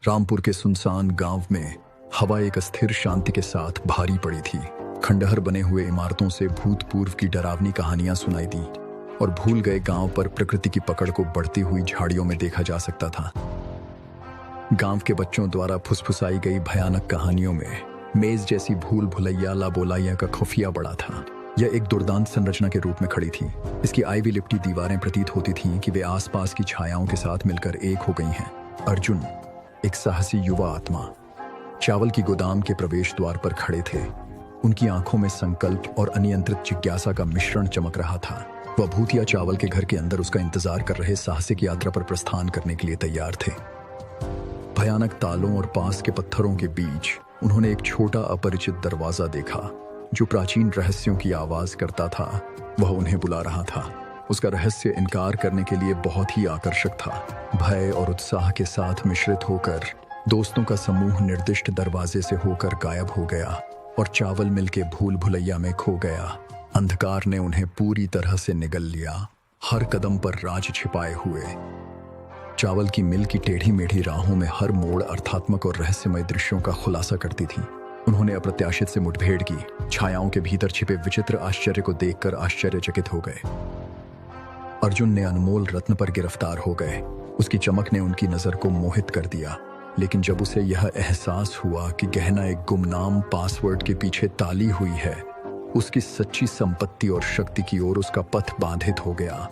रामपुर के सुनसान गांव में हवा एक अस्थिर शांति के साथ भारी पड़ी थी। खंडहर बने हुए इमारतों से भूतपूर्व की डरावनी कहानियां सुनाई दी और भूल गए गांव पर प्रकृति की पकड़ को बढ़ती हुई झाड़ियों में देखा जा सकता था। गांव के बच्चों द्वारा फुसफुसाई गई भयानक कहानियों में मेज जैसी भूल भुलैया लाबोलाइया का खुफिया बड़ा था। यह एक दुर्दांत संरचना के रूप में खड़ी थी। इसकी आईवी लिपटी दीवारें प्रतीत होती थीं कि वे आसपास की छायाओं के साथ मिलकर एक हो गई हैं। अर्जुन, एक साहसी युवा आत्मा, चावल की गोदाम के प्रवेश द्वार पर खड़े थे। उनकी आंखों में संकल्प और अनियंत्रित जिज्ञासा का मिश्रण चमक रहा था। वह भूतिया चावल के घर के अंदर उसका इंतजार कर रहे साहसिक यात्रा पर प्रस्थान करने के लिए तैयार थे। भयानक तालों और पास के पत्थरों के बीच उन्होंने एक छोटा अपरिचित दरवाजा देखा जो प्राचीन रहस्यों की आवाज करता था। वह उन्हें बुला रहा था। उसका रहस्य इनकार करने के लिए बहुत ही आकर्षक था। भय और उत्साह के साथ मिश्रित होकर दोस्तों का समूह निर्दिष्ट दरवाजे से होकर गायब हो गया और चावल मिल के भूल भुलैया में खो गया। अंधकार ने उन्हें पूरी तरह से निगल लिया, हर कदम पर राज छिपाए हुए। चावल की मिल की टेढ़ी मेढ़ी राहों में हर मोड़ अर्थात्मक और रहस्यमय दृश्यों का खुलासा करती थी। उन्होंने अप्रत्याशित से मुठभेड़ की। छायाओं के भीतर छिपे विचित्र आश्चर्य को देखकर आश्चर्यचकित हो गए। अर्जुन ने अनमोल रत्न पर गिरफ्तार हो गए। उसकी चमक ने उनकी नजर को मोहित कर दिया। लेकिन जब उसे यह एहसास हुआ कि गहना एक गुमनाम पासवर्ड के पीछे ताली हुई है, उसकी सच्ची संपत्ति और शक्ति की ओर उसका पथ बाधित हो गया।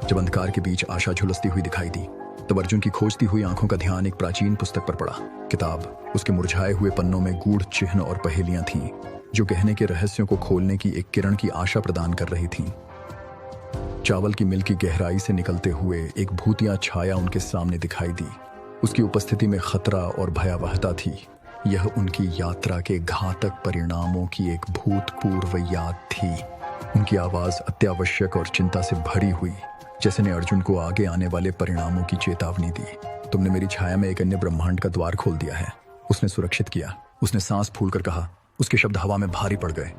जब अंधकार के बीच आशा झुलसती हुई दिखाई दी, तब अर्जुन की खोजती हुई आंखों का ध्यान एक प्राचीन पुस्तक पर पड़ा। किताब, उसके मुरझाए हुए पन्नों में गूढ़ चिन्ह और पहेलियां थीं, जो गहने के रहस्यों को खोलने की एक किरण की आशा प्रदान कर रही थीं। चावल की मिल की गहराई से निकलते हुए एक भूतिया छाया उनके सामने दिखाई दी। उसकी उपस्थिति में खतरा और भयावहता थी। यह उनकी यात्रा के घातक परिणामों की एक भूतपूर्व याद थी। उनकी आवाज अत्यावश्यक और चिंता से भरी हुई, जैसे ने अर्जुन को आगे आने वाले परिणामों की चेतावनी दी। तुमने मेरी छाया में एक अन्य ब्रह्मांड का द्वार खोल दिया है। उसने सुरक्षित किया। उसने सांस फूलकर कहा। उसके शब्द हवा में भारी पड़ गए।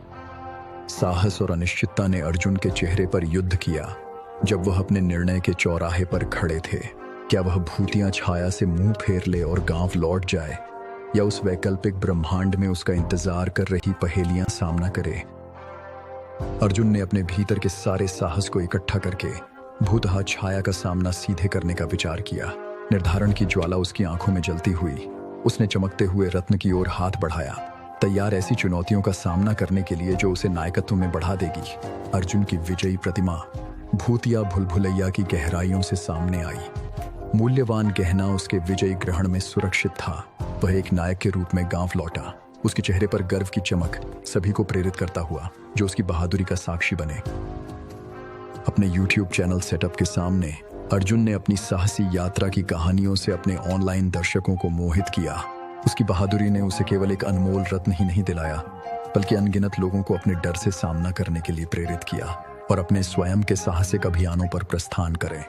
साहस और अनिश्चितता ने अर्जुन के चेहरे पर युद्ध किया। जब वह अपने निर्णय के चौराहे पर खड़े थे, क्या वह भूतिया छाया से मुंह फेर ले और गांव लौट जाए, या उस वैकल्पिक ब्रह्मांड में उसका इंतजार कर रही पहेलियां सामना करे? अर्जुन ने अपने भीतर के सारे साहस को इकट्ठा करके भूतहा छाया का सामना सीधे करने का विचार किया। निर्धारण की ज्वाला उसकी आंखों में जलती हुई, उसने चमकते हुए रत्न की ओर हाथ बढ़ाया, तैयार ऐसी चुनौतियों का सामना करने के लिए जो उसे नायकत्व में बढ़ा देगी। अर्जुन की विजयी प्रतिमा भूतिया भुलभुलैया की गहराइयों से सामने आई। मूल्यवान गहना उसके विजयी ग्रहण में सुरक्षित था। वह एक नायक के रूप में गांव लौटा। उसके चेहरे पर गर्व की चमक सभी को प्रेरित करता हुआ, जो उसकी बहादुरी का साक्षी बने। अपने YouTube चैनल सेटअप के सामने अर्जुन ने अपनी साहसी यात्रा की कहानियों से अपने ऑनलाइन दर्शकों को मोहित किया। उसकी बहादुरी ने उसे केवल एक अनमोल रत्न ही नहीं दिलाया, बल्कि अनगिनत लोगों को अपने डर से सामना करने के लिए प्रेरित किया और अपने स्वयं के साहसिक अभियानों पर प्रस्थान करें।